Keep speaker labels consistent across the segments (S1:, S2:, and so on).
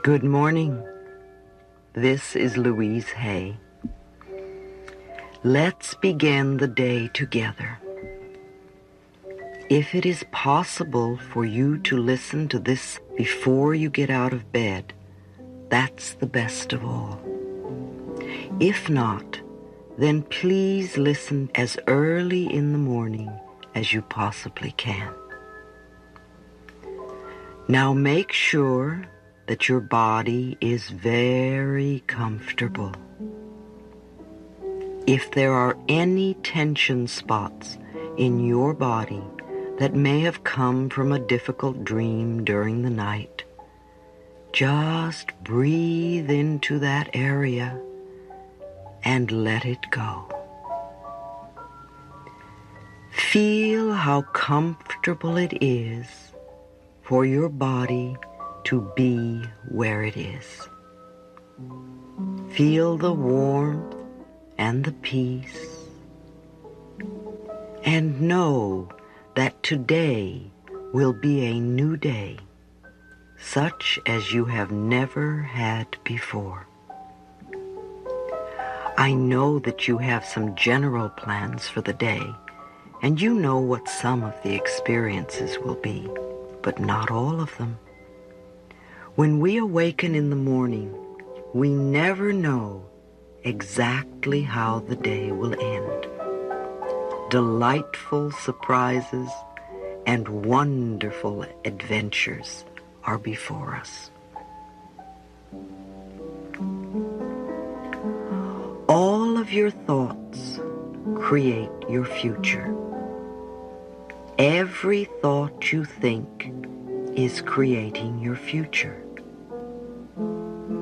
S1: Good morning. This is Louise Hay. Let's begin the day together. If it is possible for you to listen to this before you get out of bed, that's the best of all. If not, then please listen as early in the morning as you possibly can. Now make sure that your body is very comfortable. If there are any tension spots in your body that may have come from a difficult dream during the night, just breathe into that area and let it go. Feel how comfortable it is for your body to be where it is. Feel the warmth and the peace, and know that today will be a new day, such as you have never had before. I know that you have some general plans for the day, and you know what some of the experiences will be, but not all of them. When we awaken in the morning, we never know exactly how the day will end. Delightful surprises and wonderful adventures are before us. All of your thoughts create your future. Every thought you think is creating your future.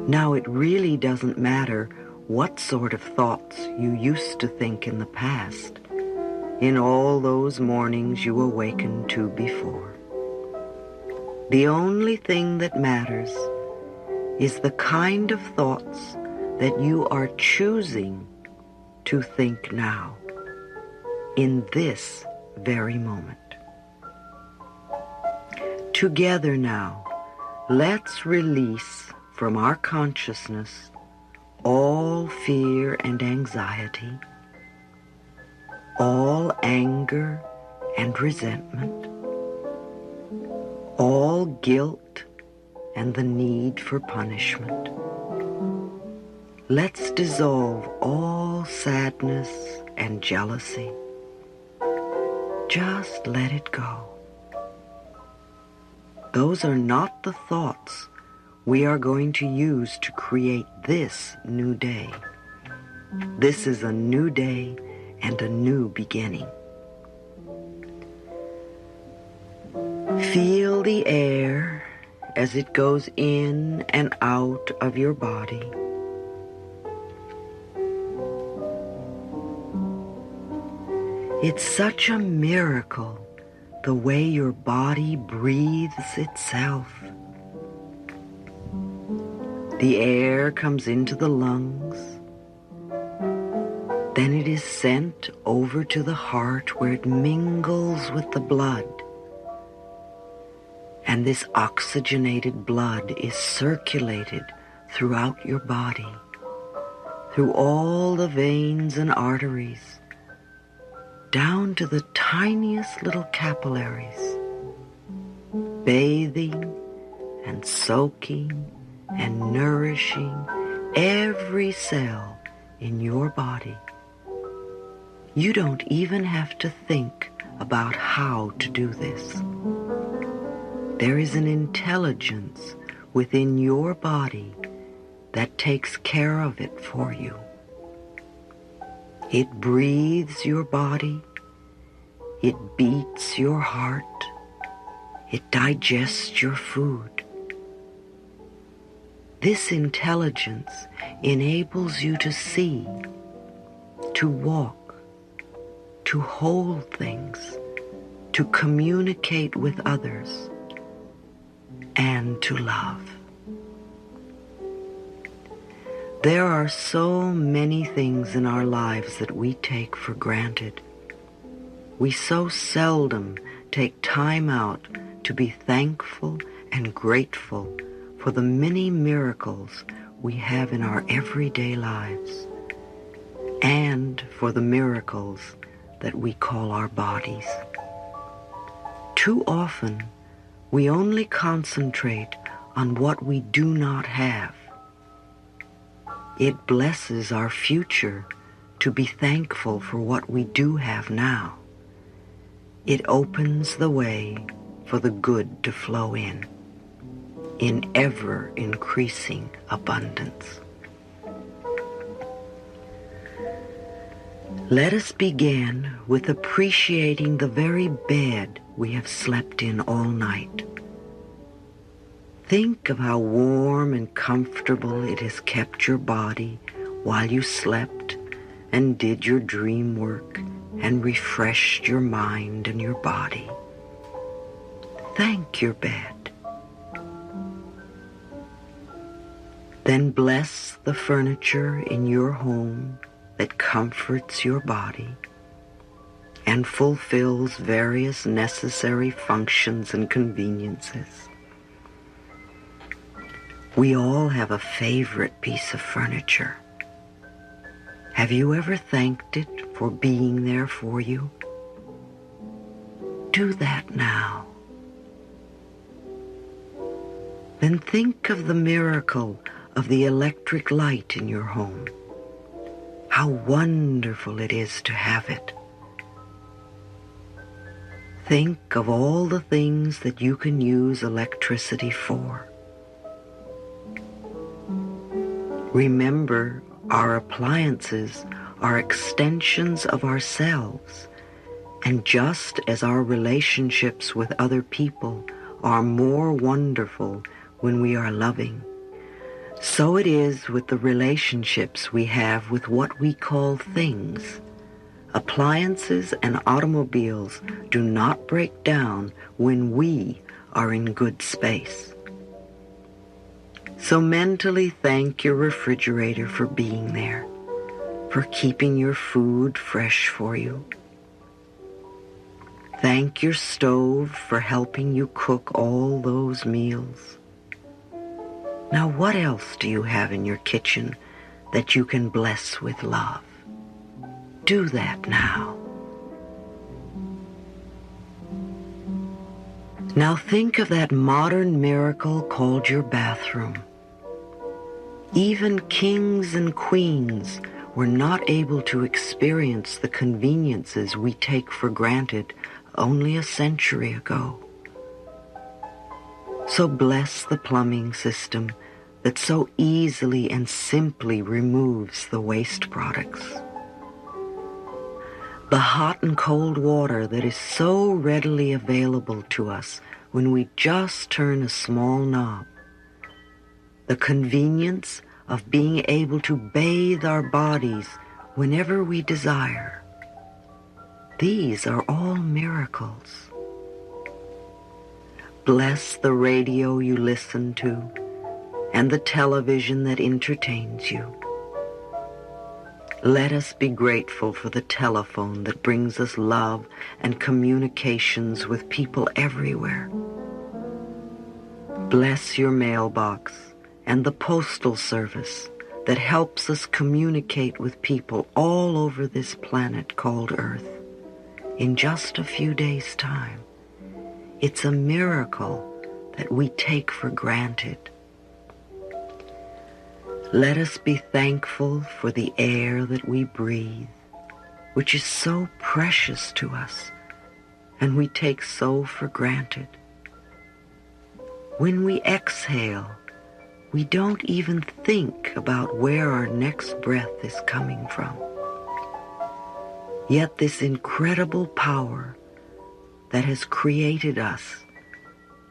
S1: Now, it really doesn't matter what sort of thoughts you used to think in the past, in all those mornings you awakened to before. The only thing that matters is the kind of thoughts that you are choosing to think now, in this very moment. Together now, let's release from our consciousness all fear and anxiety, all anger and resentment, all guilt and the need for punishment. Let's dissolve all sadness and jealousy. Just let it go. Those are not the thoughts we are going to use to create this new day. This is a new day and a new beginning. Feel the air as it goes in and out of your body. It's such a miracle the way your body breathes itself. The air comes into the lungs, then it is sent over to the heart where it mingles with the blood. And this oxygenated blood is circulated throughout your body, through all the veins and arteries, down to the tiniest little capillaries, bathing and soaking and nourishing every cell in your body. You don't even have to think about how to do this. There is an intelligence within your body that takes care of it for you. It breathes your body, it beats your heart, it digests your food. This intelligence enables you to see, to walk, to hold things, to communicate with others, and to love. There are so many things in our lives that we take for granted. We so seldom take time out to be thankful and grateful for the many miracles we have in our everyday lives, and for the miracles that we call our bodies. Too often, we only concentrate on what we do not have. It blesses our future to be thankful for what we do have now. It opens the way for the good to flow in ever-increasing abundance. Let us begin with appreciating the very bed we have slept in all night. Think of how warm and comfortable it has kept your body while you slept and did your dream work and refreshed your mind and your body. Thank your bed. Then bless the furniture in your home that comforts your body and fulfills various necessary functions and conveniences. We all have a favorite piece of furniture. Have you ever thanked it for being there for you? Do that now. Then think of the miracle of the electric light in your home. How wonderful it is to have it. Think of all the things that you can use electricity for. Remember, our appliances are extensions of ourselves, and just as our relationships with other people are more wonderful when we are loving, so it is with the relationships we have with what we call things. Appliances and automobiles do not break down when we are in good space. So mentally thank your refrigerator for being there, for keeping your food fresh for you. Thank your stove for helping you cook all those meals. Now, what else do you have in your kitchen that you can bless with love? Do that now. Now think of that modern miracle called your bathroom. Even kings and queens were not able to experience the conveniences we take for granted only a century ago. So bless the plumbing system that so easily and simply removes the waste products. The hot and cold water that is so readily available to us when we just turn a small knob. The convenience of being able to bathe our bodies whenever we desire. These are all miracles. Bless the radio you listen to and the television that entertains you. Let us be grateful for the telephone that brings us love and communications with people everywhere. Bless your mailbox and the postal service that helps us communicate with people all over this planet called Earth in just a few days' time. It's a miracle that we take for granted. Let us be thankful for the air that we breathe, which is so precious to us and we take so for granted. When we exhale, we don't even think about where our next breath is coming from. Yet this incredible power that has created us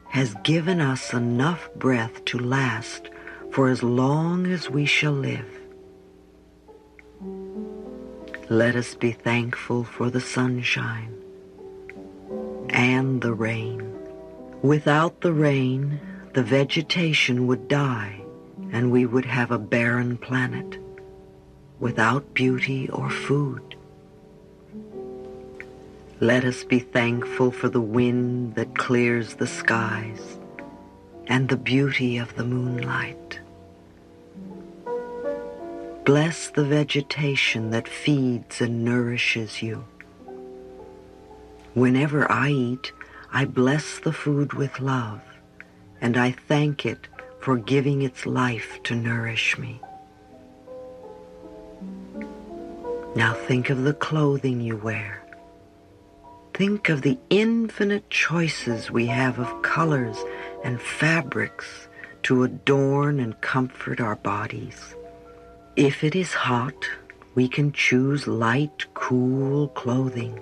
S1: has given us enough breath to last for as long as we shall live. Let us be thankful for the sunshine and the rain. Without the rain, the vegetation would die and we would have a barren planet without beauty or food. Let us be thankful for the wind that clears the skies and the beauty of the moonlight. Bless the vegetation that feeds and nourishes you. Whenever I eat, I bless the food with love, and I thank it for giving its life to nourish me. Now think of the clothing you wear. Think of the infinite choices we have of colors and fabrics to adorn and comfort our bodies. If it is hot, we can choose light, cool clothing.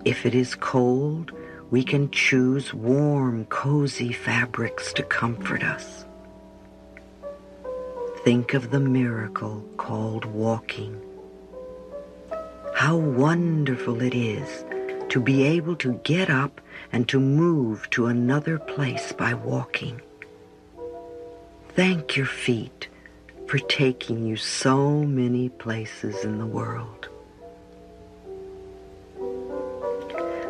S1: If it is cold, we can choose warm, cozy fabrics to comfort us. Think of the miracle called walking. How wonderful it is to be able to get up and to move to another place by walking. Thank your feet for taking you so many places in the world.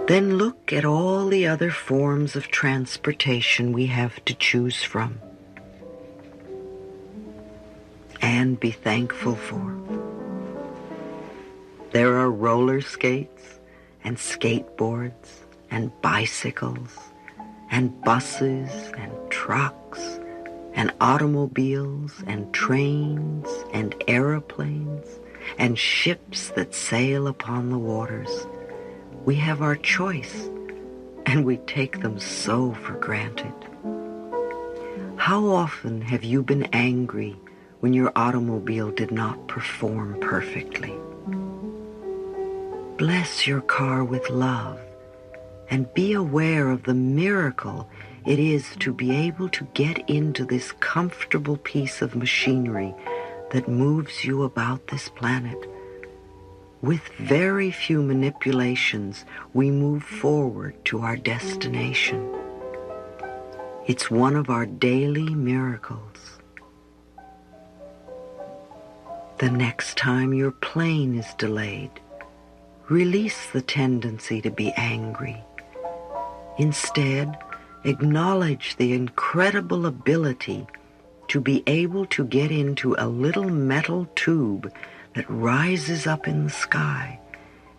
S1: Then look at all the other forms of transportation we have to choose from, and be thankful for. There are roller skates and skateboards and bicycles and buses and trucks and automobiles and trains and aeroplanes and ships that sail upon the waters. We have our choice, and we take them so for granted. How often have you been angry when your automobile did not perform perfectly? Bless your car with love, and be aware of the miracle it is to be able to get into this comfortable piece of machinery that moves you about this planet. With very few manipulations, we move forward to our destination. It's one of our daily miracles. The next time your plane is delayed, release the tendency to be angry. Instead, acknowledge the incredible ability to be able to get into a little metal tube that rises up in the sky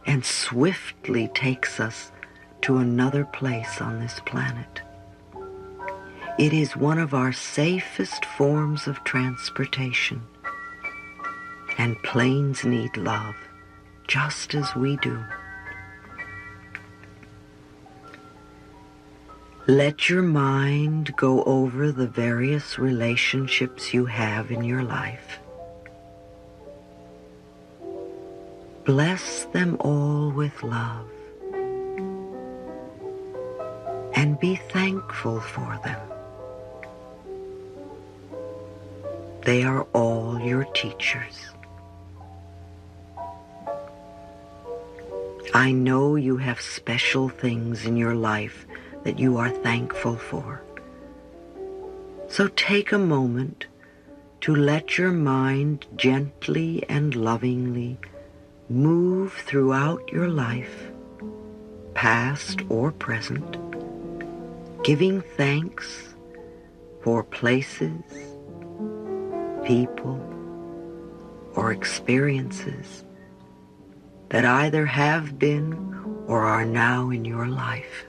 S1: and swiftly takes us to another place on this planet. It is one of our safest forms of transportation, and planes need love just as we do. Let your mind go over the various relationships you have in your life. Bless them all with love, and be thankful for them. They are all your teachers. I know you have special things in your life that you are thankful for. So take a moment to let your mind gently and lovingly move throughout your life, past or present, giving thanks for places, people, or experiences that either have been or are now in your life.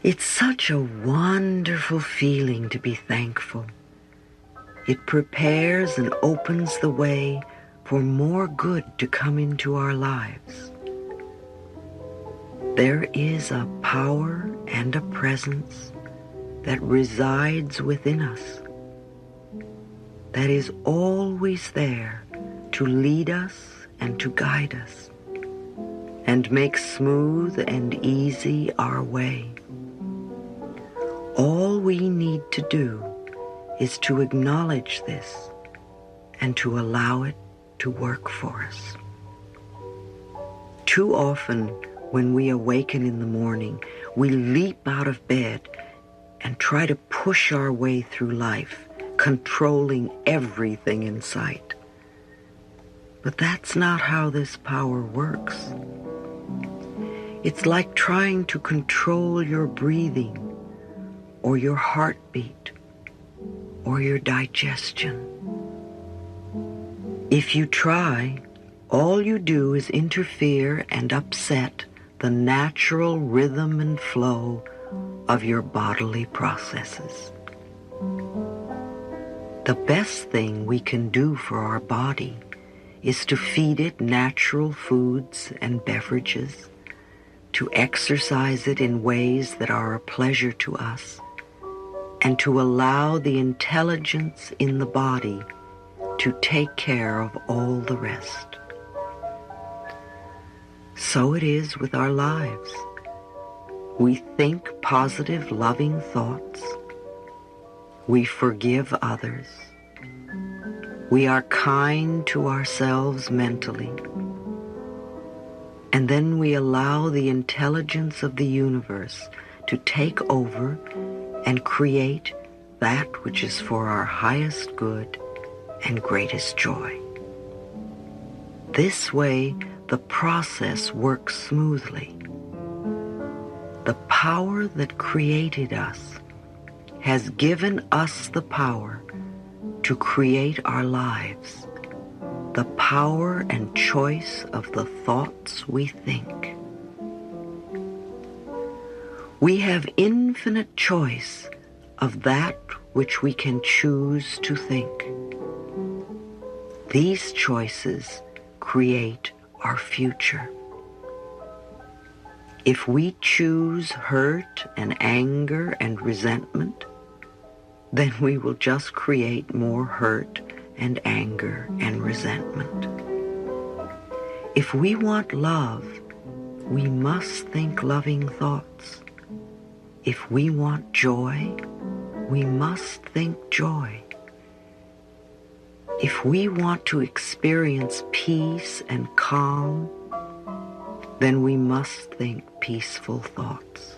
S1: It's such a wonderful feeling to be thankful. It prepares and opens the way for more good to come into our lives. There is a power and a presence that resides within us, that is always there to lead us and to guide us, and make smooth and easy our way. All we need to do is to acknowledge this and to allow it to work for us. Too often, when we awaken in the morning, we leap out of bed and try to push our way through life, controlling everything in sight. But that's not how this power works. It's like trying to control your breathing, or your heartbeat, or your digestion. If you try, all you do is interfere and upset the natural rhythm and flow of your bodily processes. The best thing we can do for our body is to feed it natural foods and beverages, to exercise it in ways that are a pleasure to us, and to allow the intelligence in the body to take care of all the rest. So it is with our lives. We think positive, loving thoughts. We forgive others. We are kind to ourselves mentally. And then we allow the intelligence of the universe to take over and create that which is for our highest good and greatest joy. This way, the process works smoothly. The power that created us has given us the power to create our lives, the power and choice of the thoughts we think. We have infinite choice of that which we can choose to think. These choices create our future. If we choose hurt and anger and resentment, then we will just create more hurt and anger and resentment. If we want love, we must think loving thoughts. If we want joy, we must think joy. If we want to experience peace and calm, then we must think peaceful thoughts.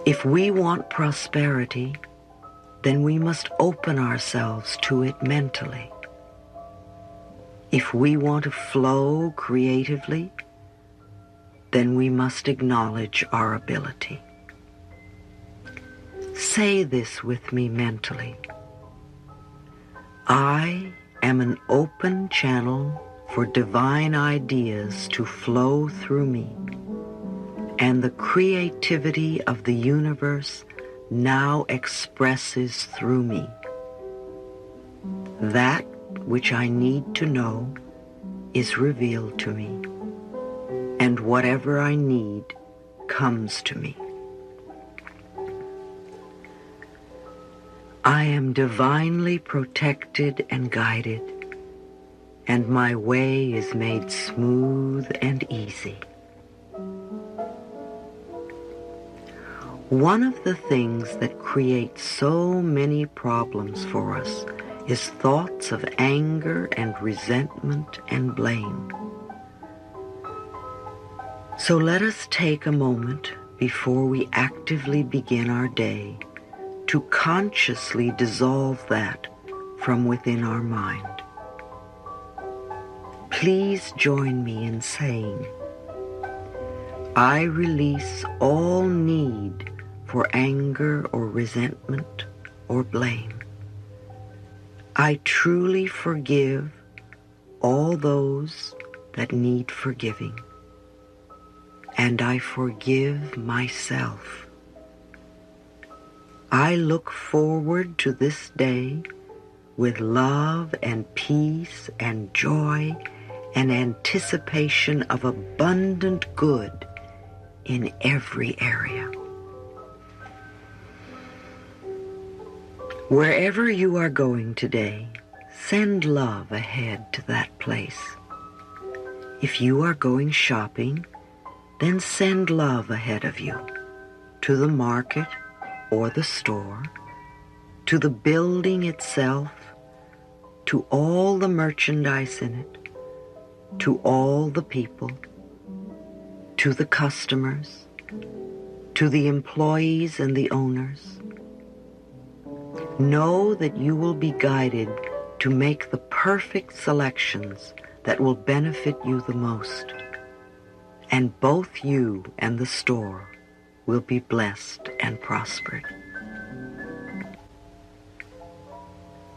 S1: If we want prosperity, then we must open ourselves to it mentally. If we want to flow creatively, then we must acknowledge our ability. Say this with me mentally. I am an open channel for divine ideas to flow through me, and the creativity of the universe now expresses through me. That which I need to know is revealed to me, and whatever I need comes to me. I am divinely protected and guided, and my way is made smooth and easy. One of the things that create so many problems for us is thoughts of anger and resentment and blame. So let us take a moment before we actively begin our day to consciously dissolve that from within our mind. Please join me in saying, I release all need for anger or resentment or blame. I truly forgive all those that need forgiving. and I forgive myself. I look forward to this day with love and peace and joy and anticipation of abundant good in every area. Wherever you are going today, send love ahead to that place. If you are going shopping, then send love ahead of you to the market or the store, to the building itself, to all the merchandise in it, to all the people, to the customers, to the employees and the owners. Know that you will be guided to make the perfect selections that will benefit you the most, and both you and the store will be blessed and prospered.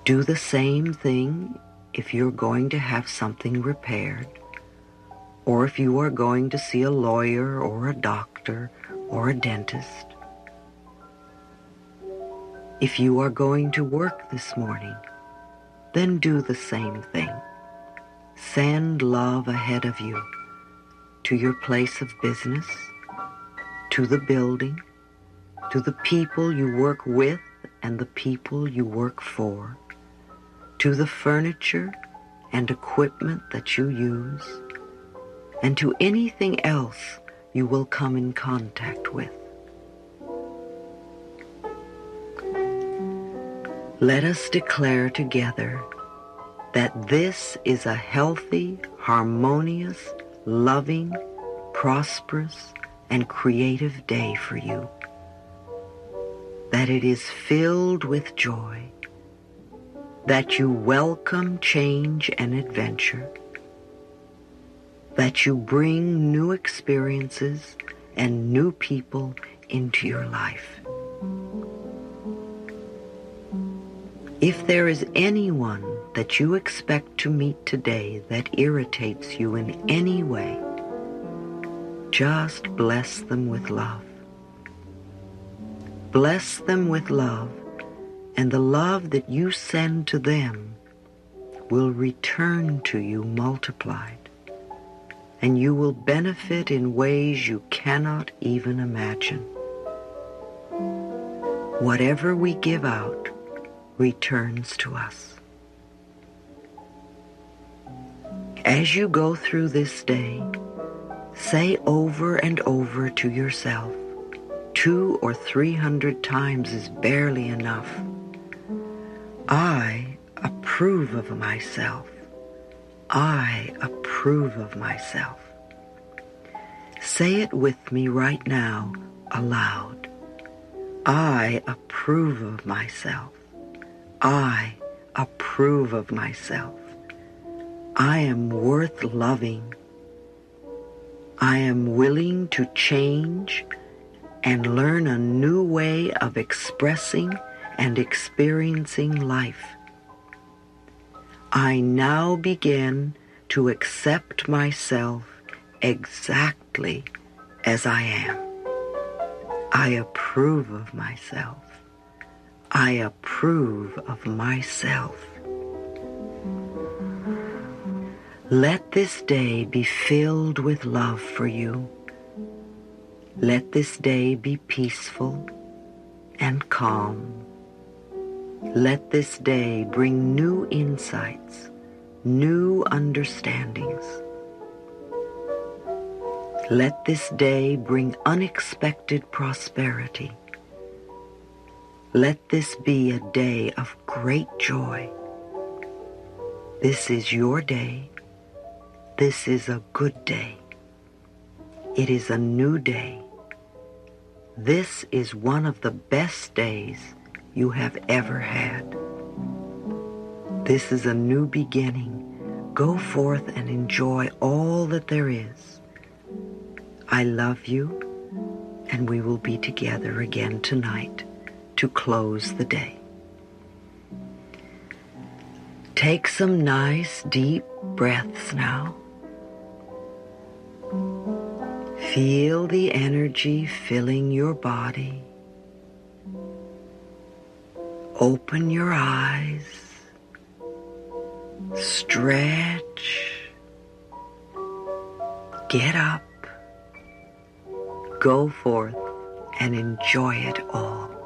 S1: Do the same thing if you're going to have something repaired, or if you are going to see a lawyer or a doctor or a dentist. If you are going to work this morning, then do the same thing. Send love ahead of you to your place of business, to the building, to the people you work with and the people you work for, to the furniture and equipment that you use, and to anything else you will come in contact with. Let us declare together that this is a healthy, harmonious, loving, prosperous, and creative day for you. That it is filled with joy. That you welcome change and adventure. That you bring new experiences and new people into your life. If there is anyone that you expect to meet today that irritates you in any way, just bless them with love. Bless them with love, and the love that you send to them will return to you multiplied, and you will benefit in ways you cannot even imagine. Whatever we give out returns to us. As you go through this day, say over and over to yourself, 200 or 300 times is barely enough, I approve of myself. I approve of myself. Say it with me right now, aloud. I approve of myself. I approve of myself. I am worth loving. I am willing to change and learn a new way of expressing and experiencing life. I now begin to accept myself exactly as I am. I approve of myself. I approve of myself. Let this day be filled with love for you. Let this day be peaceful and calm. Let this day bring new insights, new understandings. Let this day bring unexpected prosperity. Let this be a day of great joy. This is your day. This is a good day. It is a new day. This is one of the best days you have ever had. This is a new beginning. Go forth and enjoy all that there is. I love you, and we will be together again tonight to close the day. Take some nice deep breaths now. Feel the energy filling your body. Open your eyes. Stretch. Get up. Go forth and enjoy it all.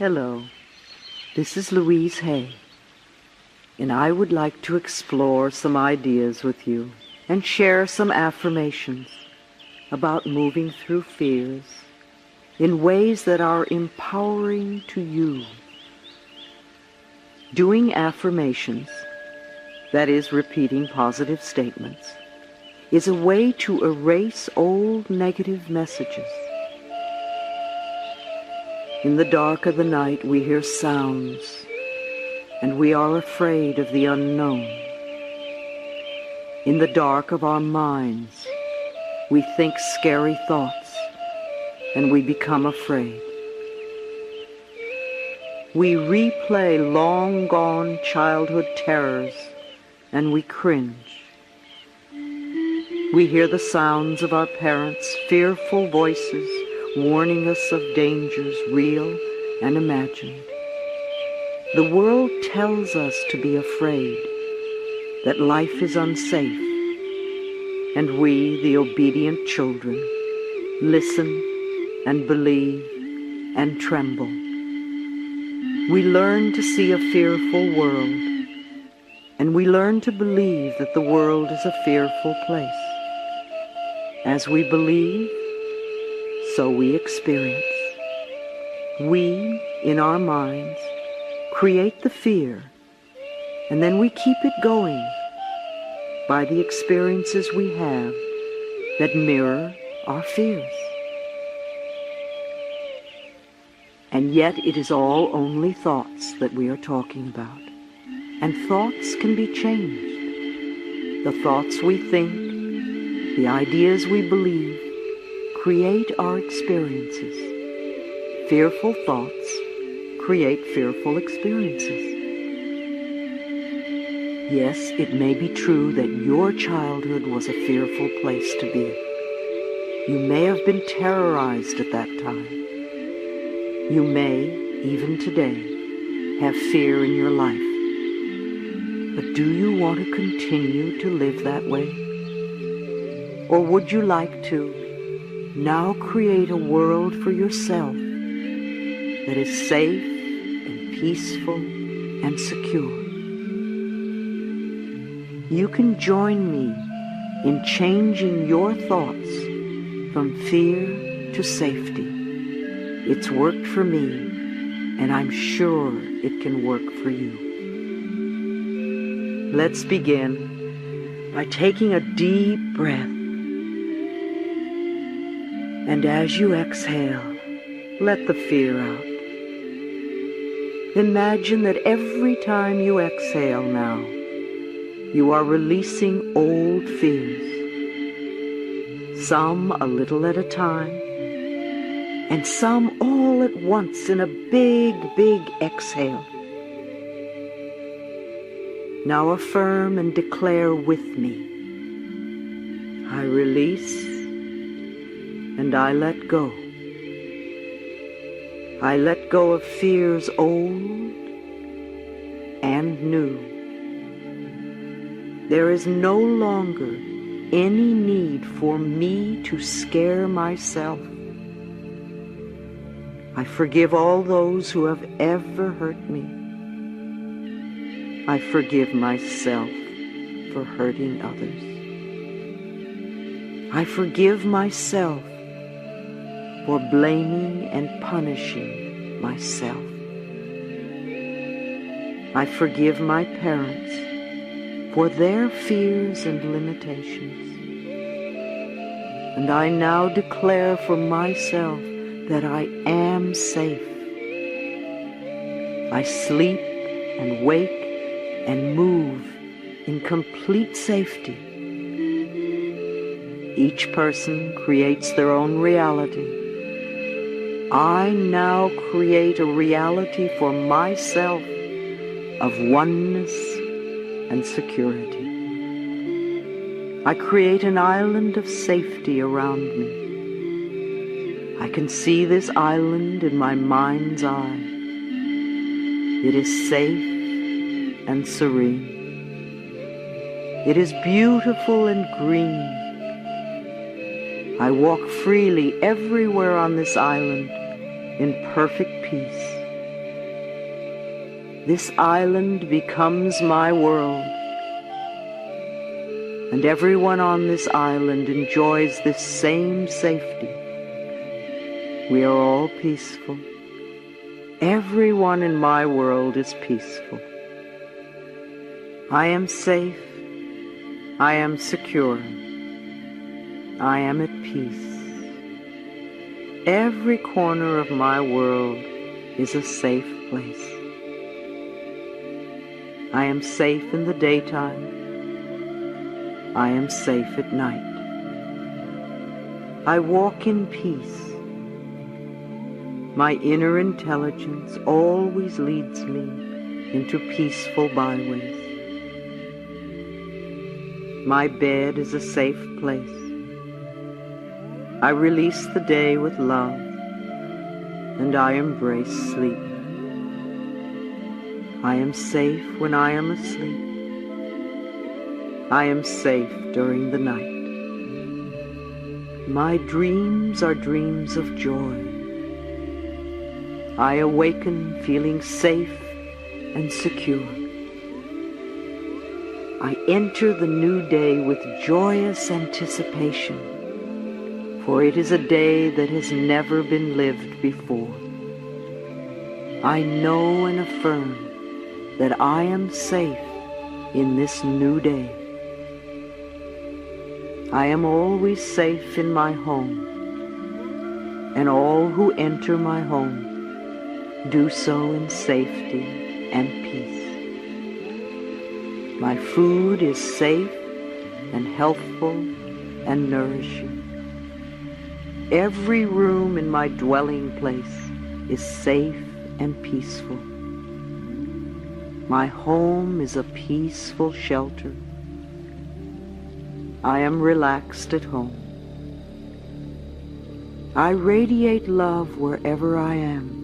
S1: Hello, this is Louise Hay, and I would like to explore some ideas with you and share some affirmations about moving through fears in ways that are empowering to you. Doing affirmations, that is, repeating positive statements, is a way to erase old negative messages. In the dark of the night, we hear sounds, and we are afraid of the unknown. In the dark of our minds, we think scary thoughts, and we become afraid. We replay long-gone childhood terrors, and we cringe. We hear the sounds of our parents' fearful voices warning us of dangers real and imagined. The world tells us to be afraid, that life is unsafe, and we, the obedient children, listen and believe and tremble. We learn to see a fearful world, and we learn to believe that the world is a fearful place. As we believe, so we experience. We, in our minds, create the fear, and then we keep it going by the experiences we have that mirror our fears. And yet it is all only thoughts that we are talking about, and thoughts can be changed. The thoughts we think, the ideas we believe, create our experiences. Fearful thoughts create fearful experiences. Yes, it may be true that your childhood was a fearful place to be. You may have been terrorized at that time. You may, even today, have fear in your life. But do you want to continue to live that way? Or would you like to now create a world for yourself that is safe and peaceful and secure? You can join me in changing your thoughts from fear to safety. It's worked for me, and I'm sure it can work for you. Let's begin by taking a deep breath. And as you exhale, let the fear out. Imagine that every time you exhale now, you are releasing old fears, some a little at a time, and some all at once in a big, big exhale. Now affirm and declare with me, I release and I let go. I let go of fears old and new. There is no longer any need for me to scare myself. I forgive all those who have ever hurt me. I forgive myself for hurting others. I forgive myself for blaming and punishing myself. I forgive my parents for their fears and limitations. And I now declare for myself that I am safe. I sleep and wake and move in complete safety. Each person creates their own reality. I now create a reality for myself of oneness and security. I create an island of safety around me. I can see this island in my mind's eye. It is safe and serene. It is beautiful and green. I walk freely everywhere on this island in perfect peace. This island becomes my world, and everyone on this island enjoys this same safety. We are all peaceful. Everyone in my world is peaceful. I am safe. I am secure. I am at peace. Every corner of my world is a safe place. I am safe in the daytime. I am safe at night. I walk in peace. My inner intelligence always leads me into peaceful byways. My bed is a safe place. I release the day with love, and I embrace sleep. I am safe when I am asleep. I am safe during the night. My dreams are dreams of joy. I awaken feeling safe and secure. I enter the new day with joyous anticipation, for it is a day that has never been lived before. I know and affirm that I am safe in this new day. I am always safe in my home, and all who enter my home do so in safety and peace. My food is safe and healthful and nourishing. Every room in my dwelling place is safe and peaceful. My home is a peaceful shelter. I am relaxed at home. I radiate love wherever I am.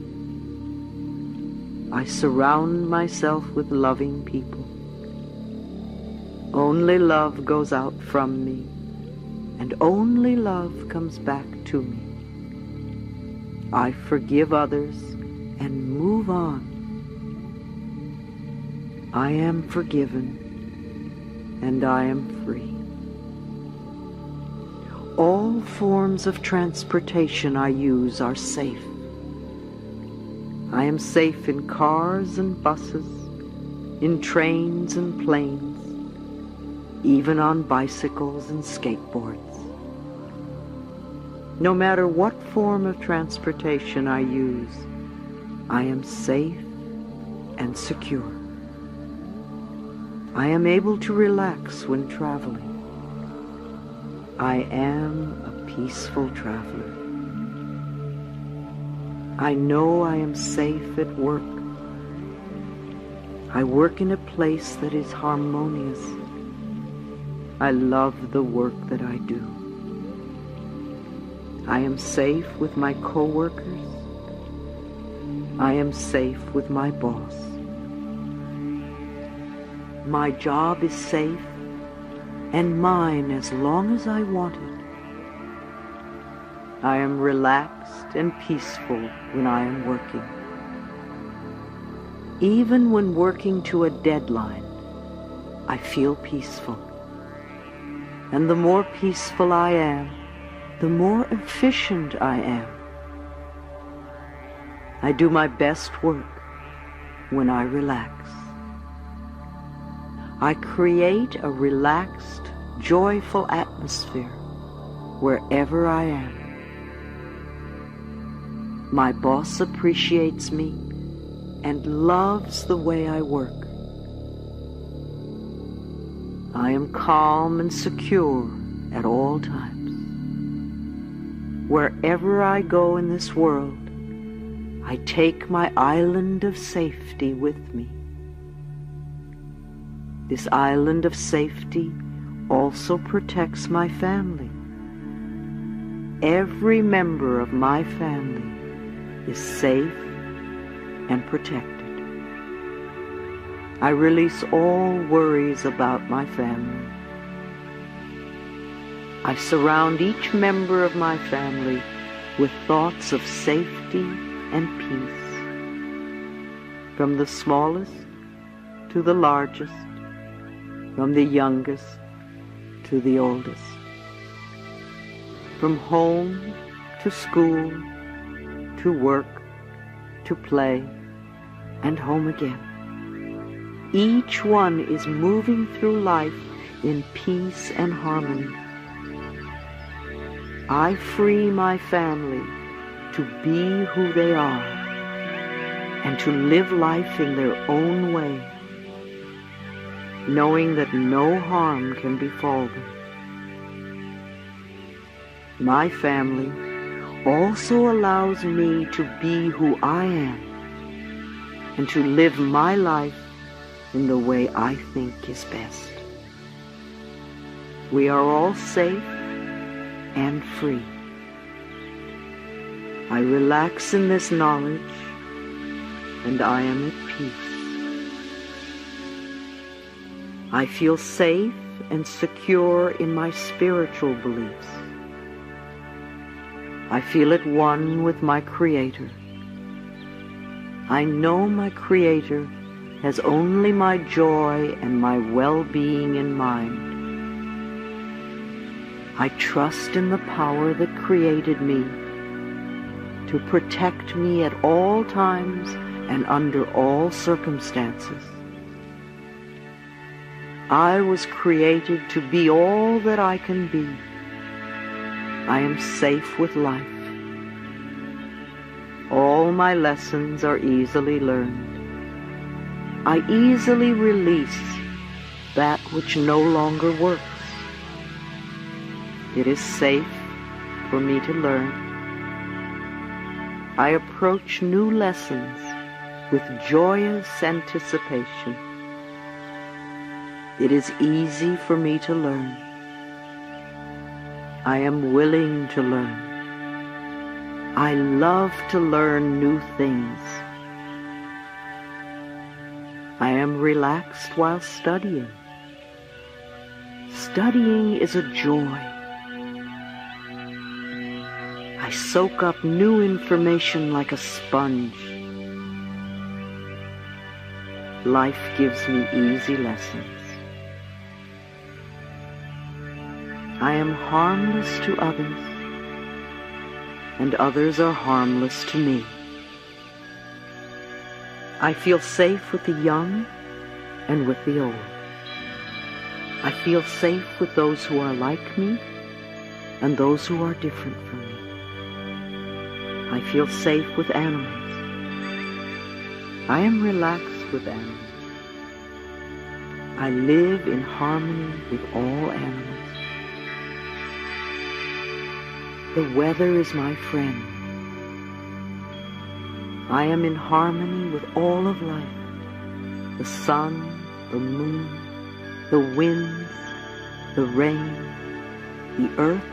S1: I surround myself with loving people. Only love goes out from me, and only love comes back to me. I forgive others and move on. I am forgiven, and I am free. All forms of transportation I use are safe. I am safe in cars and buses, in trains and planes, even on bicycles and skateboards. No matter what form of transportation I use, I am safe and secure. I am able to relax when traveling. I am a peaceful traveler. I know I am safe at work. I work in a place that is harmonious. I love the work that I do. I am safe with my co-workers. I am safe with my boss. My job is safe and mine as long as I want it. I am relaxed and peaceful when I am working. Even when working to a deadline, I feel peaceful. And the more peaceful I am, the more efficient I am. I do my best work when I relax. I create a relaxed, joyful atmosphere wherever I am. My boss appreciates me and loves the way I work. I am calm and secure at all times. Wherever I go in this world, I take my island of safety with me. This island of safety also protects my family. Every member of my family is safe and protected. I release all worries about my family. I surround each member of my family with thoughts of safety and peace. from the smallest to the largest, from the youngest to the oldest, from home to school, to work, to play, and home again. Each one is moving through life in peace and harmony. I free my family to be who they are and to live life in their own way, knowing that no harm can befall them. My family also allows me to be who I am and to live my life in the way I think is best. We are all safe and free. I relax in this knowledge, and I am at peace. I feel safe and secure in my spiritual beliefs. I feel at one with my Creator. I know my Creator has only my joy and my well-being in mind. I trust in the power that created me to protect me at all times and under all circumstances. I was created to be all that I can be. I am safe with life. All my lessons are easily learned. I easily release that which no longer works. It is safe for me to learn. I approach new lessons with joyous anticipation. It is easy for me to learn. I am willing to learn. I love to learn new things. I am relaxed while studying. Studying is a joy. I soak up new information like a sponge. Life gives me easy lessons. I am harmless to others, and others are harmless to me. I feel safe with the young and with the old. I feel safe with those who are like me and those who are different from me. I feel safe with animals. I am relaxed with animals. I live in harmony with all animals. The weather is my friend. I am in harmony with all of life. The sun, the moon, the winds, the rain, the earth,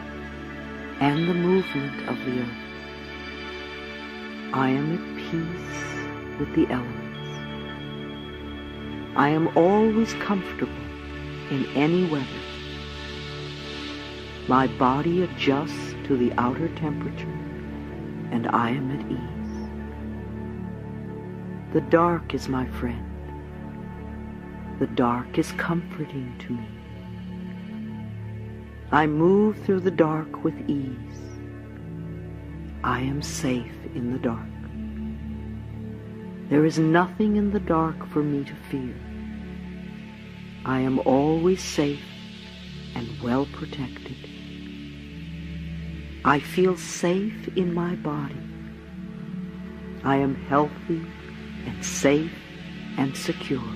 S1: and the movement of the earth. I am at peace with the elements. I am always comfortable in any weather. My body adjusts to the outer temperature, and I am at ease. The dark is my friend. The dark is comforting to me. I move through the dark with ease. I am safe in the dark. There is nothing in the dark for me to fear. I am always safe and well protected. I feel safe in my body. I am healthy and safe and secure.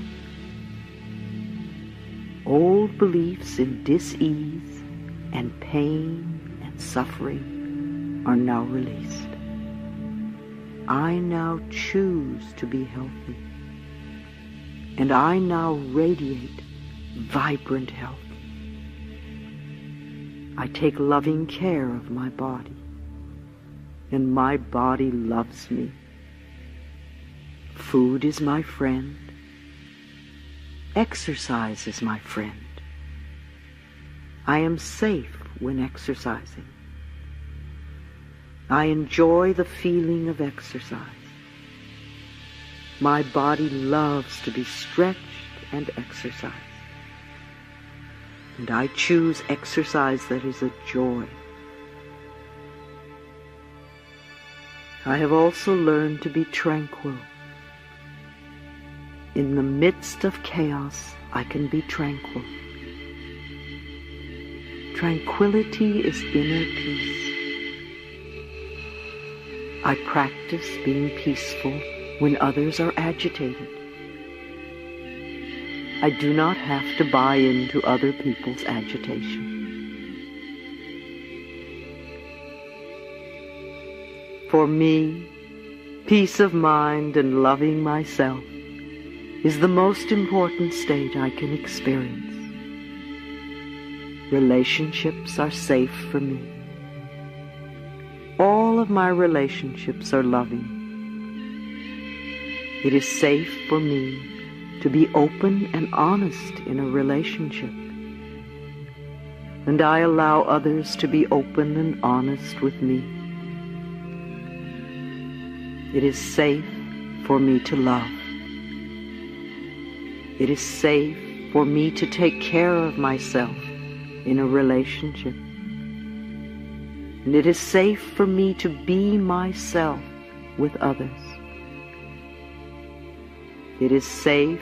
S1: Old beliefs in dis-ease and pain and suffering are now released. I now choose to be healthy, and I now radiate vibrant health. I take loving care of my body, and my body loves me. Food is my friend. Exercise is my friend. I am safe when exercising. I enjoy the feeling of exercise. My body loves to be stretched and exercised. And I choose exercise that is a joy. I have also learned to be tranquil. In the midst of chaos, I can be tranquil. Tranquility is inner peace. I practice being peaceful when others are agitated. I do not have to buy into other people's agitation. For me, peace of mind and loving myself is the most important state I can experience. Relationships are safe for me. All of my relationships are loving. It is safe for me to be open and honest in a relationship. And I allow others to be open and honest with me. It is safe for me to love. It is safe for me to take care of myself in a relationship. And it is safe for me to be myself with others. It is safe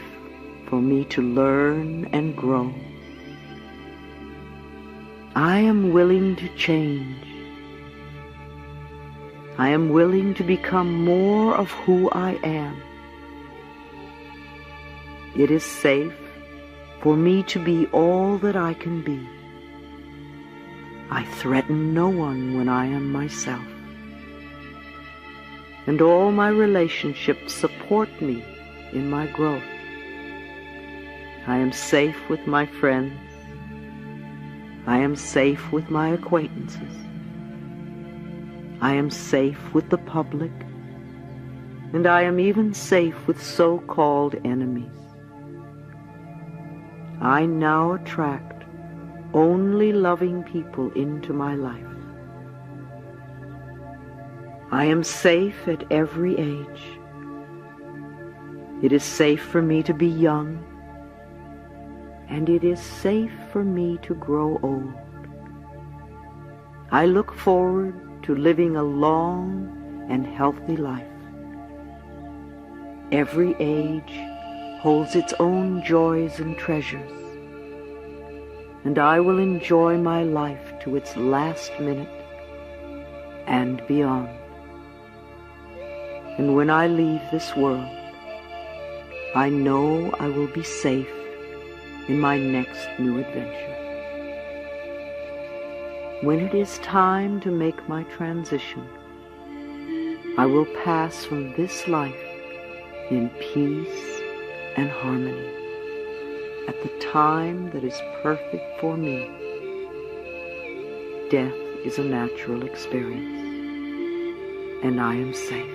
S1: for me to learn and grow. I am willing to change. I am willing to become more of who I am. It is safe for me to be all that I can be. I threaten no one when I am myself. And all my relationships support me in my growth. I am safe with my friends. I am safe with my acquaintances. I am safe with the public, and I am even safe with so-called enemies. I now attract only loving people into my life. I am safe at every age. It is safe for me to be young, and it is safe for me to grow old. I look forward to living a long and healthy life. Every age holds its own joys and treasures, and I will enjoy my life to its last minute and beyond. And when I leave this world, I know I will be safe in my next new adventure. When it is time to make my transition, I will pass from this life in peace and harmony at the time that is perfect for me. Death is a natural experience, and I am safe.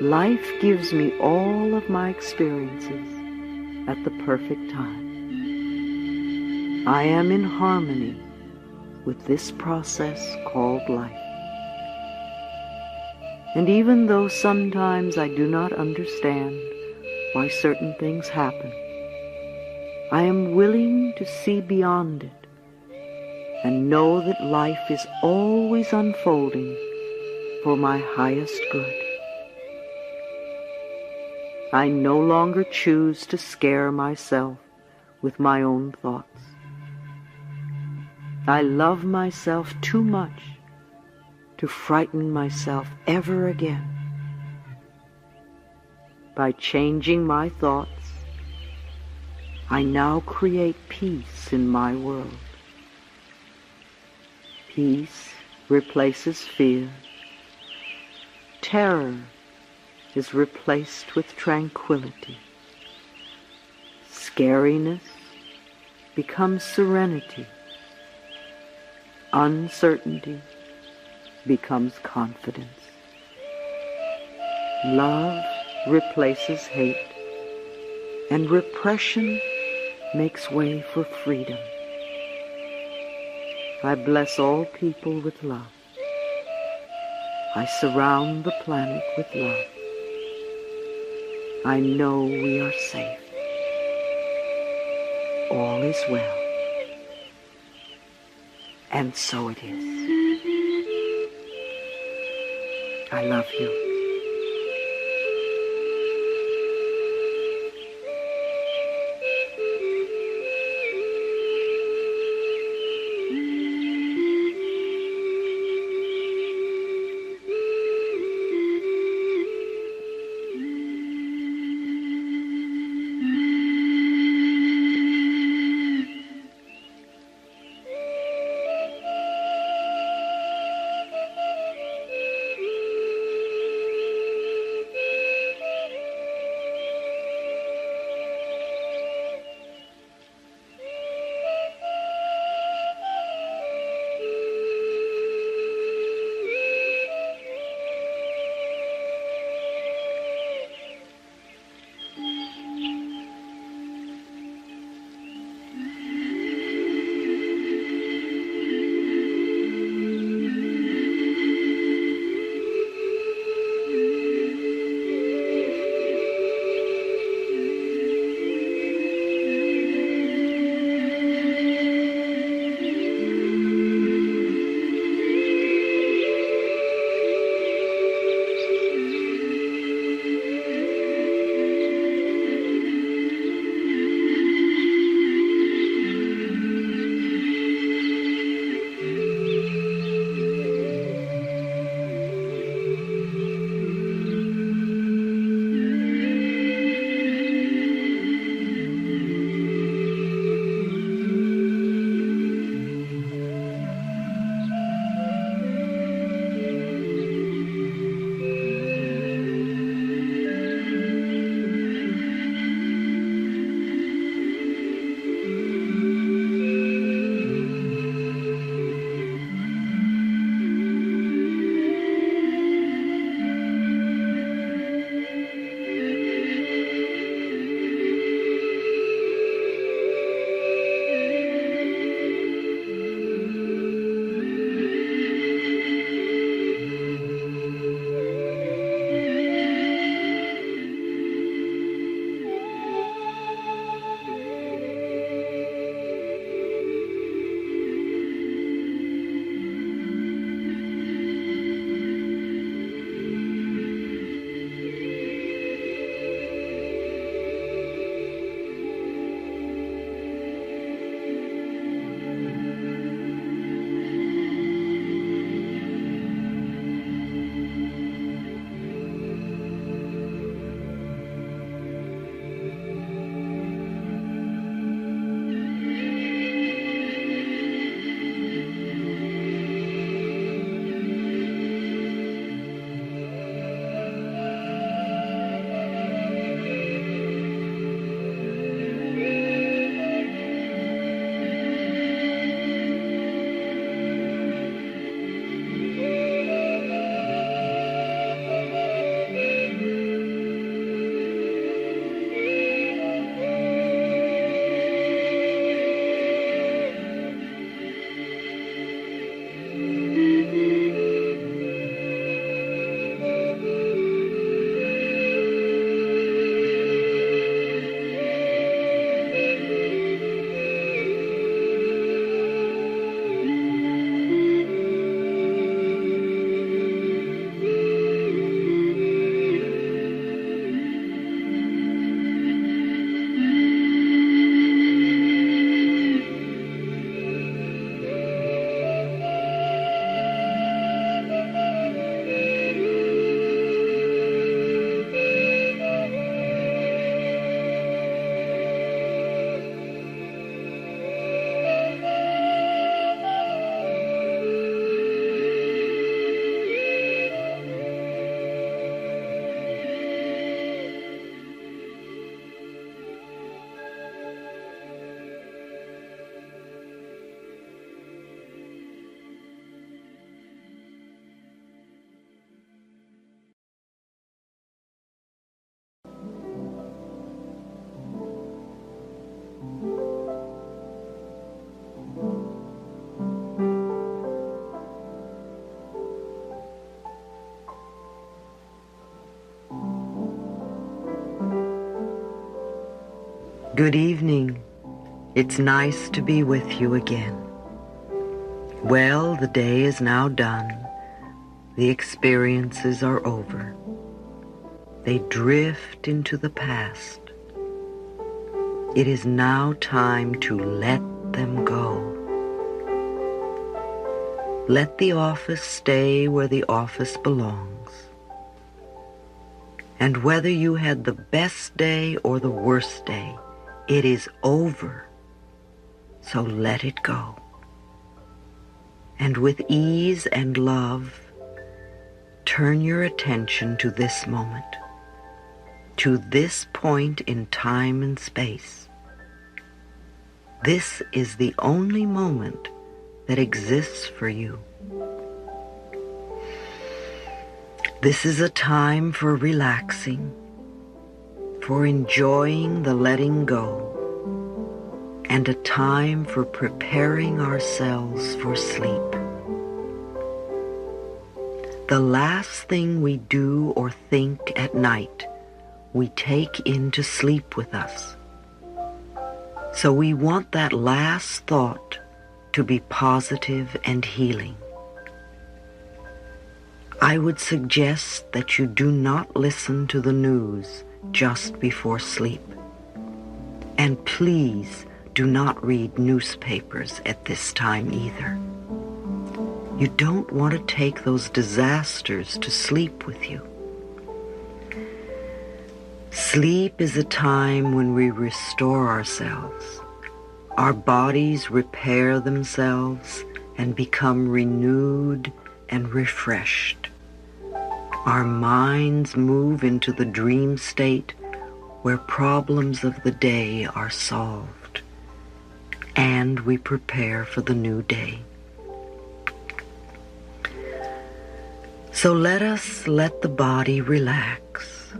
S1: Life gives me all of my experiences at the perfect time. I am in harmony with this process called life. And even though sometimes I do not understand why certain things happen, I am willing to see beyond it and know that life is always unfolding for my highest good. I no longer choose to scare myself with my own thoughts. I love myself too much to frighten myself ever again. By changing my thoughts, I now create peace in my world. Peace replaces fear. Terror is replaced with tranquility. Scariness becomes serenity. Uncertainty becomes confidence. Love replaces hate, and repression makes way for freedom. I bless all people with love. I surround the planet with love. I know we are safe. All is well. And so it is. I love you. Good evening. It's nice to be with you again. Well, the day is now done. The experiences are over. They drift into the past. It is now time to let them go. Let the office stay where the office belongs. And whether you had the best day or the worst day, it is over. So let it go. And with ease and love, turn your attention to this moment, to this point in time and space. This is the only moment that exists for you. This is a time for relaxing, for enjoying the letting go, and a time for preparing ourselves for sleep. The last thing we do or think at night, we take into sleep with us. So we want that last thought to be positive and healing. I would suggest that you do not listen to the news just before sleep. And please do not read newspapers at this time either. You don't want to take those disasters to sleep with you. Sleep is a time when we restore ourselves. Our bodies repair themselves and become renewed and refreshed. Our minds move into the dream state where problems of the day are solved, and we prepare for the new day. So let us let the body relax,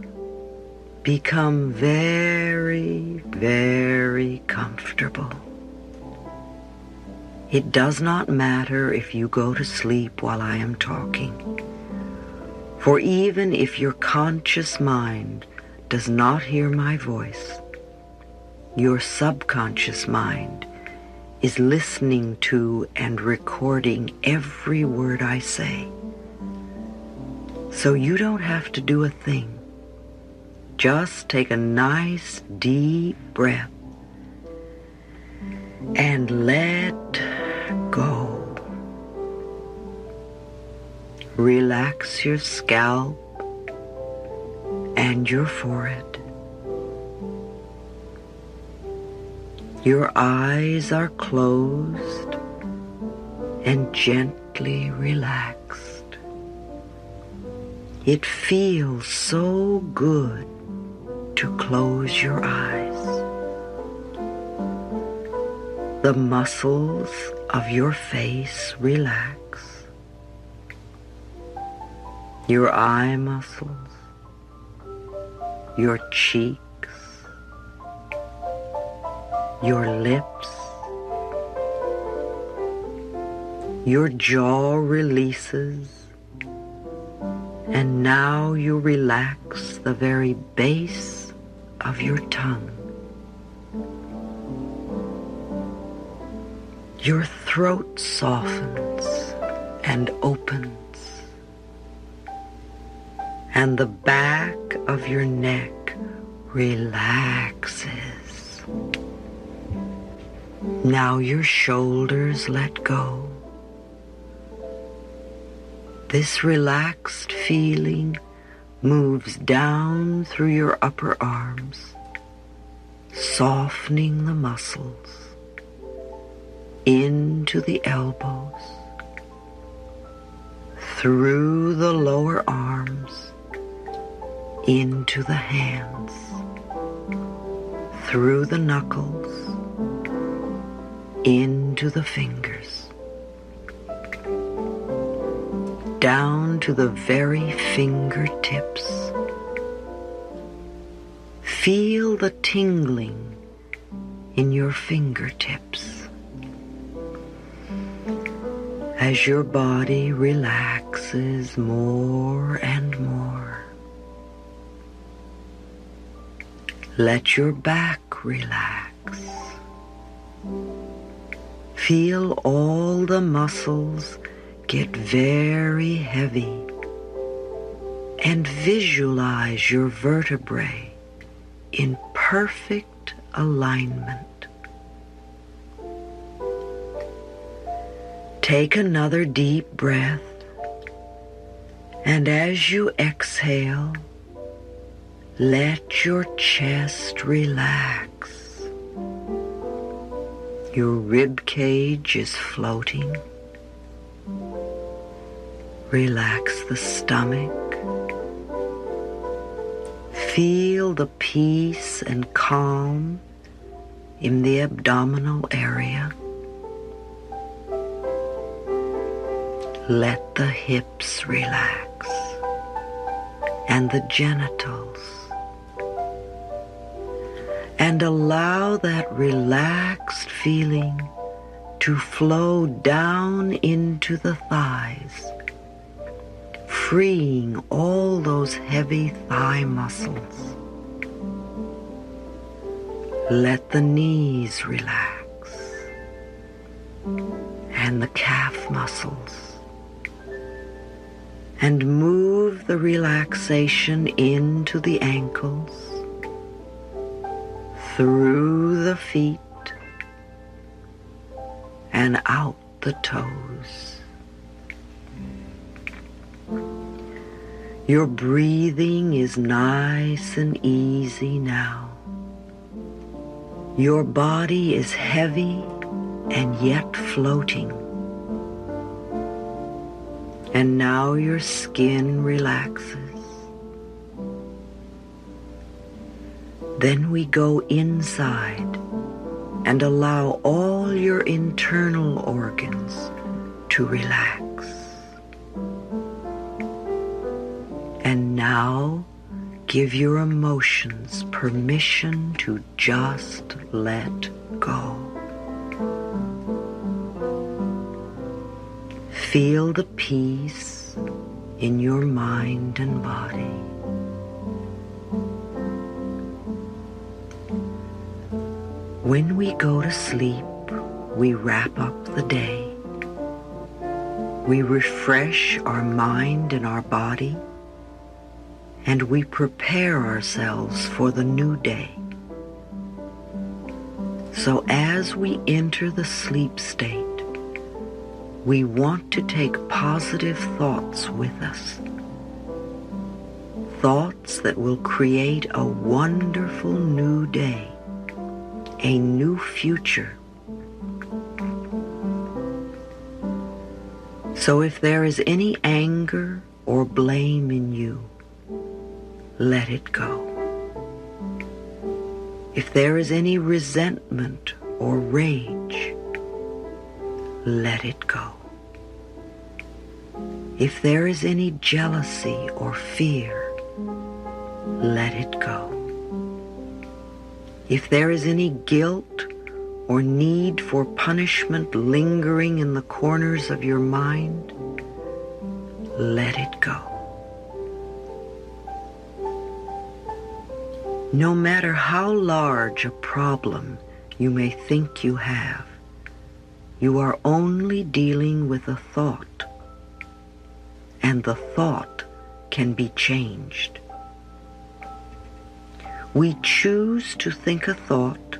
S1: become very, very comfortable. It does not matter if you go to sleep while I am talking, for even if your conscious mind does not hear my voice, your subconscious mind is listening to and recording every word I say. So you don't have to do a thing. Just take a nice deep breath and let go. Relax your scalp and your forehead. Your eyes are closed and gently relaxed. It feels so good to close your eyes. The muscles of your face relax. Your eye muscles, your cheeks, your lips, your jaw releases, and now you relax the very base of your tongue. Your throat softens and opens, and the back of your neck relaxes. Now your shoulders let go. This relaxed feeling moves down through your upper arms, softening the muscles, into the elbows, through the lower arms, into the hands, through the knuckles, into the fingers, down to the very fingertips. Feel the tingling in your fingertips as your body relaxes more and more. Let your back relax. Feel all the muscles get very heavy and visualize your vertebrae in perfect alignment. Take another deep breath, and as you exhale, let your chest relax. Your rib cage is floating. Relax the stomach. Feel the peace and calm in the abdominal area. Let the hips relax and the genitals, and allow that relaxed feeling to flow down into the thighs, freeing all those heavy thigh muscles. Let the knees relax and the calf muscles, and move the relaxation into the ankles, through the feet, and out the toes. Your breathing is nice and easy now. Your body is heavy and yet floating. And now your skin relaxes. Then we go inside and allow all your internal organs to relax. And now give your emotions permission to just let go. Feel the peace in your mind and body. When we go to sleep, we wrap up the day. We refresh our mind and our body, and we prepare ourselves for the new day. So as we enter the sleep state, we want to take positive thoughts with us. Thoughts that will create a wonderful new day, a new future. So if there is any anger or blame in you, let it go. If there is any resentment or rage, let it go. If there is any jealousy or fear, let it go. If there is any guilt or need for punishment lingering in the corners of your mind, let it go. No matter how large a problem you may think you have, you are only dealing with a thought, and the thought can be changed. We choose to think a thought.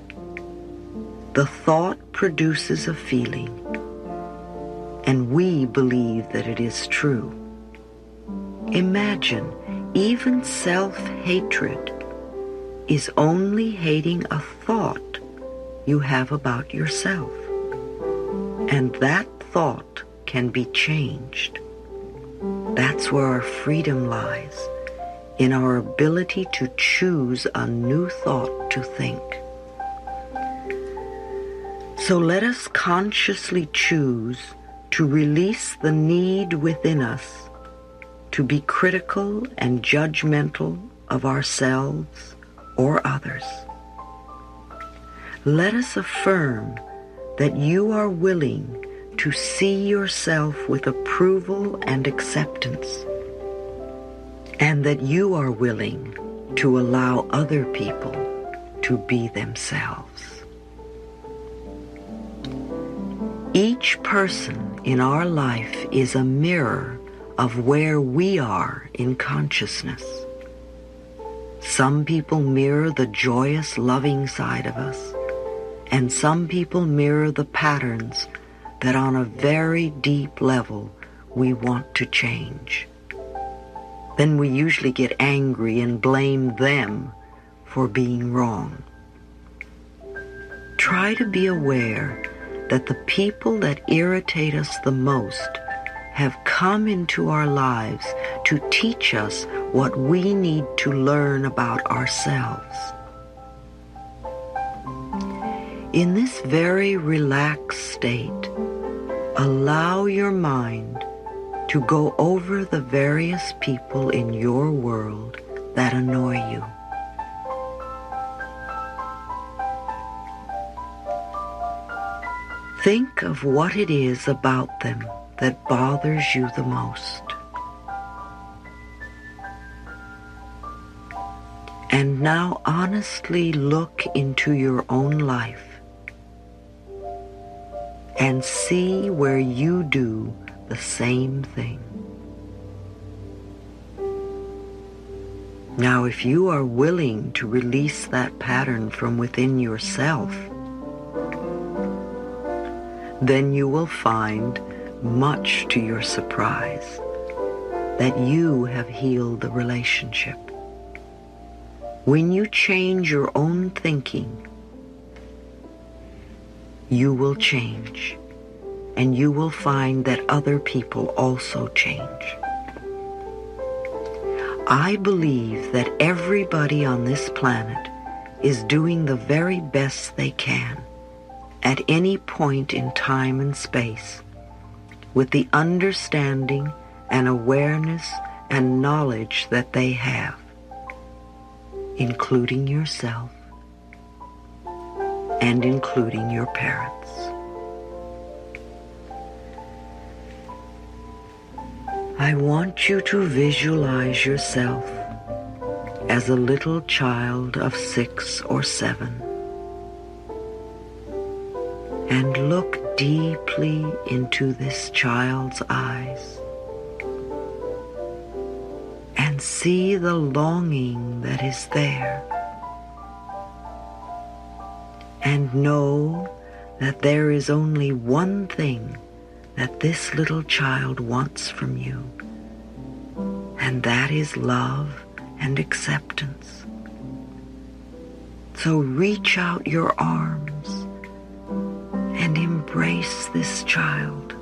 S1: The thought produces a feeling, and we believe that it is true. Imagine, even self-hatred is only hating a thought you have about yourself, and that thought can be changed. That's where our freedom lies, in our ability to choose a new thought to think. So let us consciously choose to release the need within us to be critical and judgmental of ourselves or others. Let us affirm that you are willing to see yourself with approval and acceptance, and that you are willing to allow other people to be themselves. Each person in our life is a mirror of where we are in consciousness. Some people mirror the joyous, loving side of us, and some people mirror the patterns that on a very deep level we want to change. Then we usually get angry and blame them for being wrong. Try to be aware that the people that irritate us the most have come into our lives to teach us what we need to learn about ourselves. In this very relaxed state, allow your mind to go over the various people in your world that annoy you. Think of what it is about them that bothers you the most. And now honestly look into your own life and see where you do the same thing. Now, if you are willing to release that pattern from within yourself, then you will find, much to your surprise, that you have healed the relationship. When you change your own thinking, you will change, and you will find that other people also change. I believe that everybody on this planet is doing the very best they can at any point in time and space, with the understanding and awareness and knowledge that they have, including yourself and including your parents. I want you to visualize yourself as a little child of 6 or 7. And look deeply into this child's eyes and see the longing that is there. And know that there is only one thing that this little child wants from you, and that is love and acceptance. So reach out your arms and embrace this child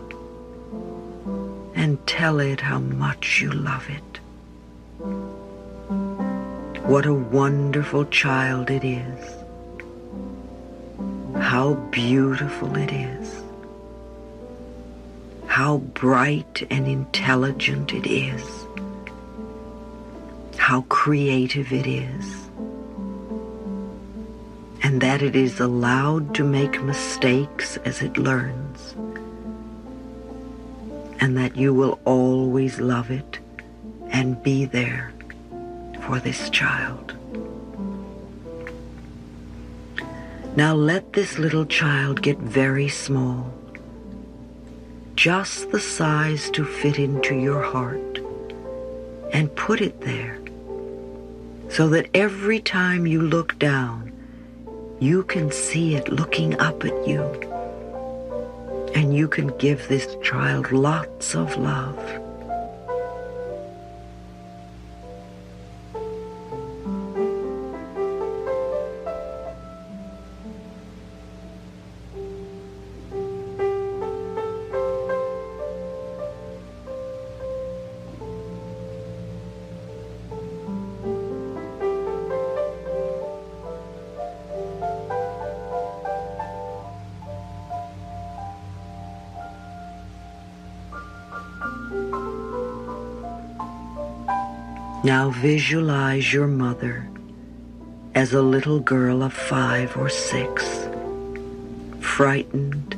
S1: and tell it how much you love it. What a wonderful child it is. How beautiful it is. How bright and intelligent it is. How creative it is. And that it is allowed to make mistakes as it learns. And that you will always love it and be there for this child. Now let this little child get very small, just the size to fit into your heart, and put it there so that every time you look down, you can see it looking up at you, and you can give this child lots of love. Now visualize your mother as a little girl of 5 or 6, frightened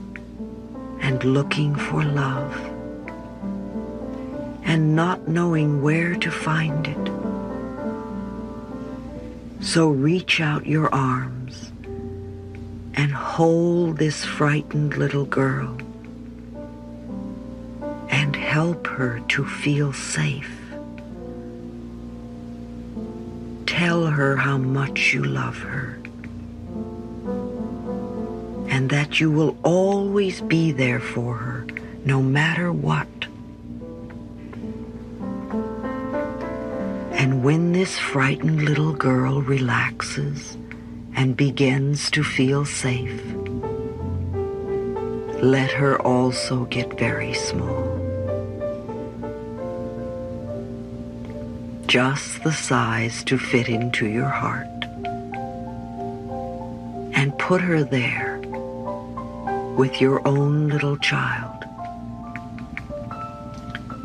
S1: and looking for love, and not knowing where to find it. So reach out your arms and hold this frightened little girl and help her to feel safe. Tell her how much you love her and that you will always be there for her, no matter what. And when this frightened little girl relaxes and begins to feel safe, let her also get very small. Just the size to fit into your heart. And put her there with your own little child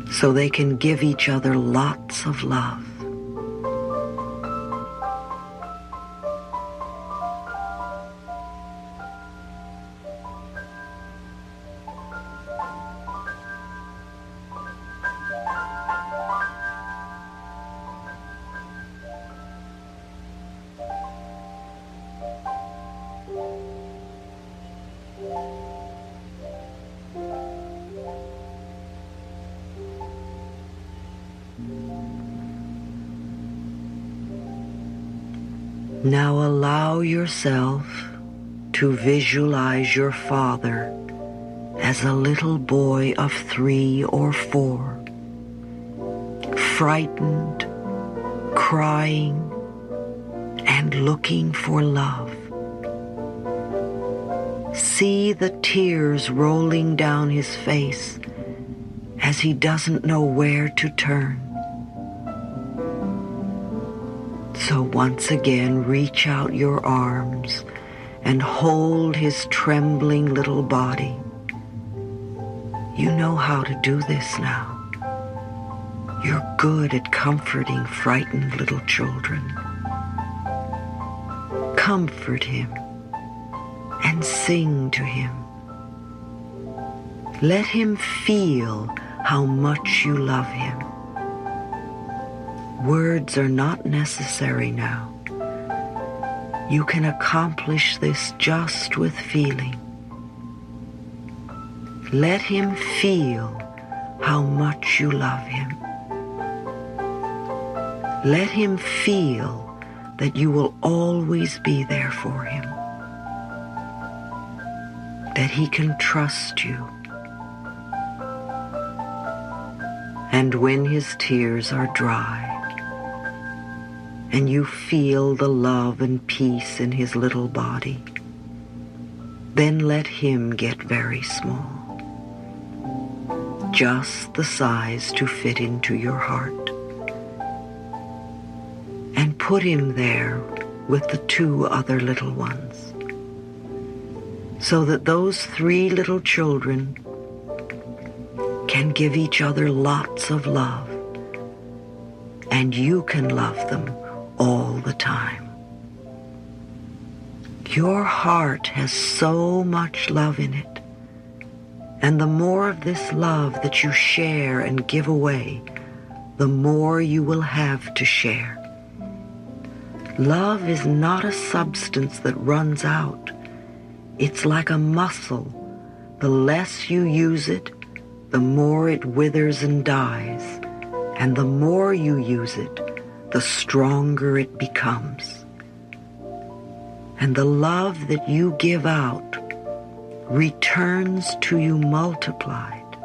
S1: so they can give each other lots of love. Now allow yourself to visualize your father as a little boy of 3 or 4, frightened, crying, and looking for love. See the tears rolling down his face as he doesn't know where to turn. So once again, reach out your arms and hold his trembling little body. You know how to do this now. You're good at comforting frightened little children. Comfort him and sing to him. Let him feel how much you love him. Words are not necessary now. You can accomplish this just with feeling. Let him feel how much you love him. Let him feel that you will always be there for him, that he can trust you. And when his tears are dry, and you feel the love and peace in his little body, then let him get very small, just the size to fit into your heart. And put him there with the 2 other little ones, so that those 3 little children can give each other lots of love, and you can love them all the time. Your heart has so much love in it, and the more of this love that you share and give away, the more you will have to share. Love is not a substance that runs out. It's like a muscle. The less you use it, the more it withers and dies, and the more you use it, the stronger it becomes. And the love that you give out returns to you multiplied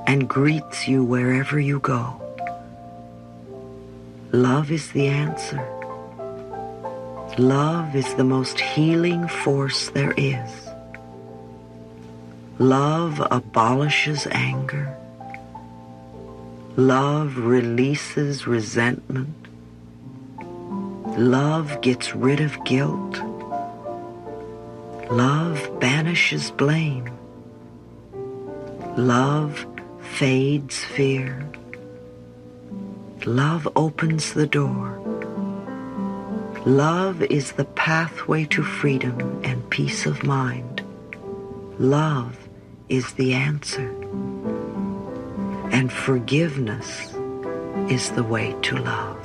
S1: and greets you wherever you go. Love is the answer. Love is the most healing force there is. Love abolishes anger. Love releases resentment. Love gets rid of guilt. Love banishes blame. Love fades fear. Love opens the door. Love is the pathway to freedom and peace of mind. Love is the answer. And forgiveness is the way to love.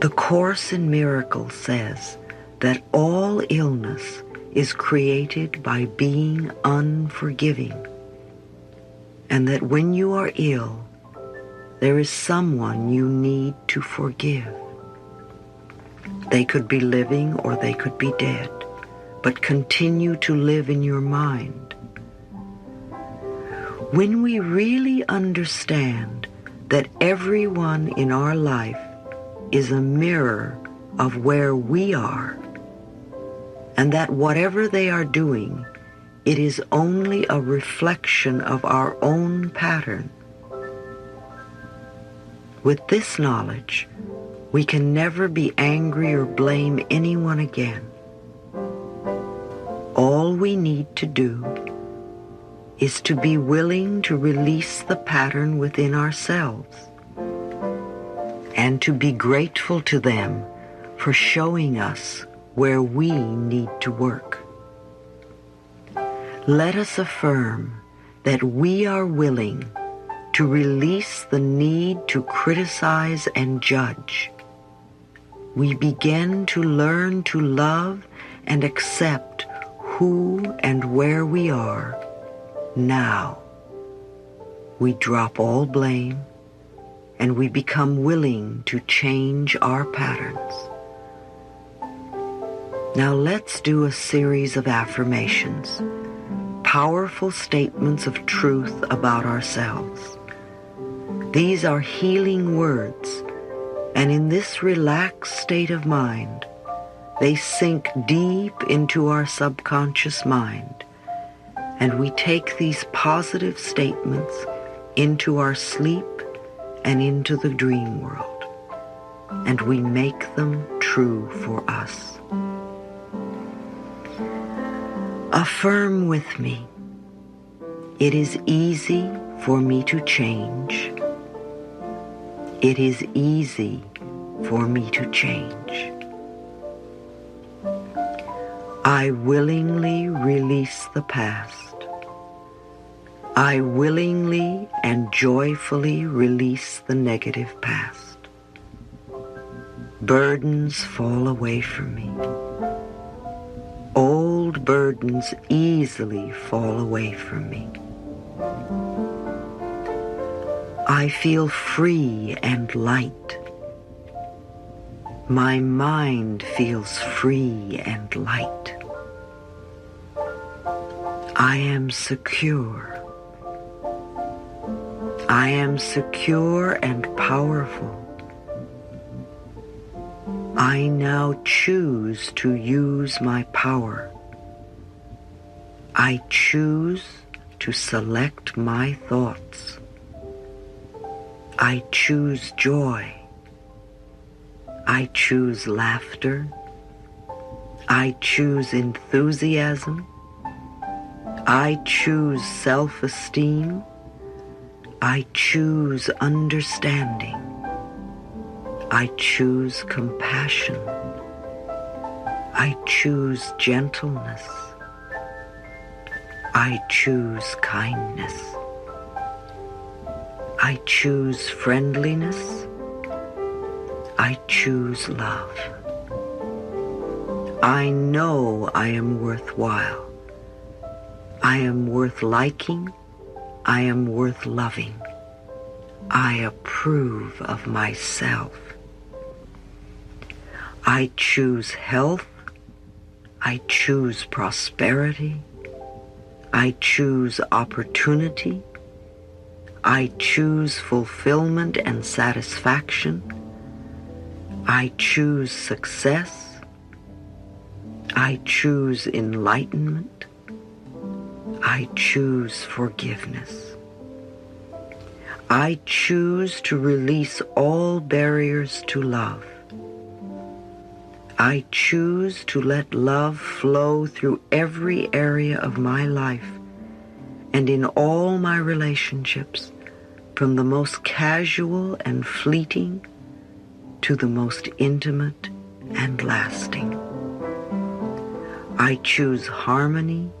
S1: The Course in Miracles says that all illness is created by being unforgiving, and that when you are ill, there is someone you need to forgive. They could be living or they could be dead, but continue to live in your mind. When we really understand that everyone in our life is a mirror of where we are, and that whatever they are doing, it is only a reflection of our own pattern. With this knowledge, we can never be angry or blame anyone again. All we need to do is to be willing to release the pattern within ourselves and to be grateful to them for showing us where we need to work. Let us affirm that we are willing to release the need to criticize and judge. We begin to learn to love and accept who and where we are now. We drop all blame and we become willing to change our patterns. Now let's do a series of affirmations, powerful statements of truth about ourselves. These are healing words, and in this relaxed state of mind, they sink deep into our subconscious mind, and we take these positive statements into our sleep and into the dream world, and we make them true for us. Affirm with me, it is easy for me to change. It is easy for me to change. I willingly release the past. I willingly and joyfully release the negative past. Burdens fall away from me. Old burdens easily fall away from me. I feel free and light. My mind feels free and light. I am secure. I am secure and powerful. I now choose to use my power. I choose to select my thoughts. I choose joy. I choose laughter. I choose enthusiasm. I choose self-esteem. I choose understanding. I choose compassion. I choose gentleness. I choose kindness. I choose friendliness. I choose love. I know I am worthwhile. I am worth liking. I am worth loving. I approve of myself. I choose health. I choose prosperity. I choose opportunity. I choose fulfillment and satisfaction. I choose success. I choose enlightenment. I choose forgiveness. I choose to release all barriers to love. I choose to let love flow through every area of my life and in all my relationships, from the most casual and fleeting to the most intimate and lasting. I choose harmony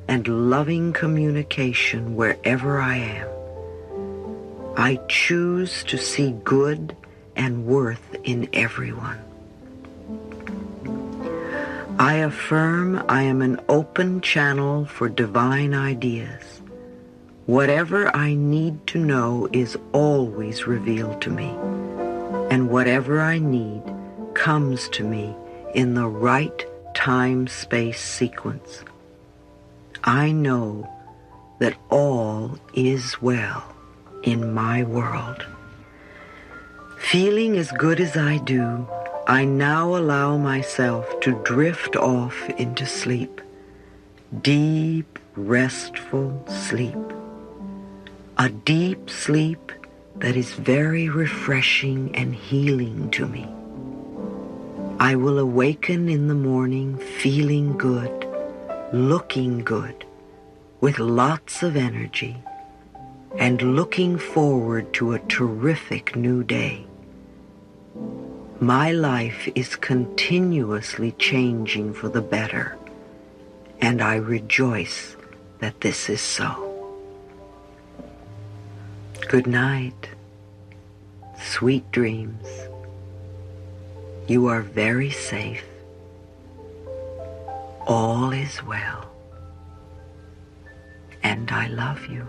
S1: and loving communication wherever I am. I choose to see good and worth in everyone. I affirm I am an open channel for divine ideas. Whatever I need to know is always revealed to me, and whatever I need comes to me in the right time-space sequence. I know that all is well in my world. Feeling as good as I do, I now allow myself to drift off into sleep, deep, restful sleep, a deep sleep that is very refreshing and healing to me. I will awaken in the morning feeling good, looking good, with lots of energy, and looking forward to a terrific new day. My life is continuously changing for the better, and I rejoice that this is so. Good night. Sweet dreams. You are very safe. All is well. And I love you.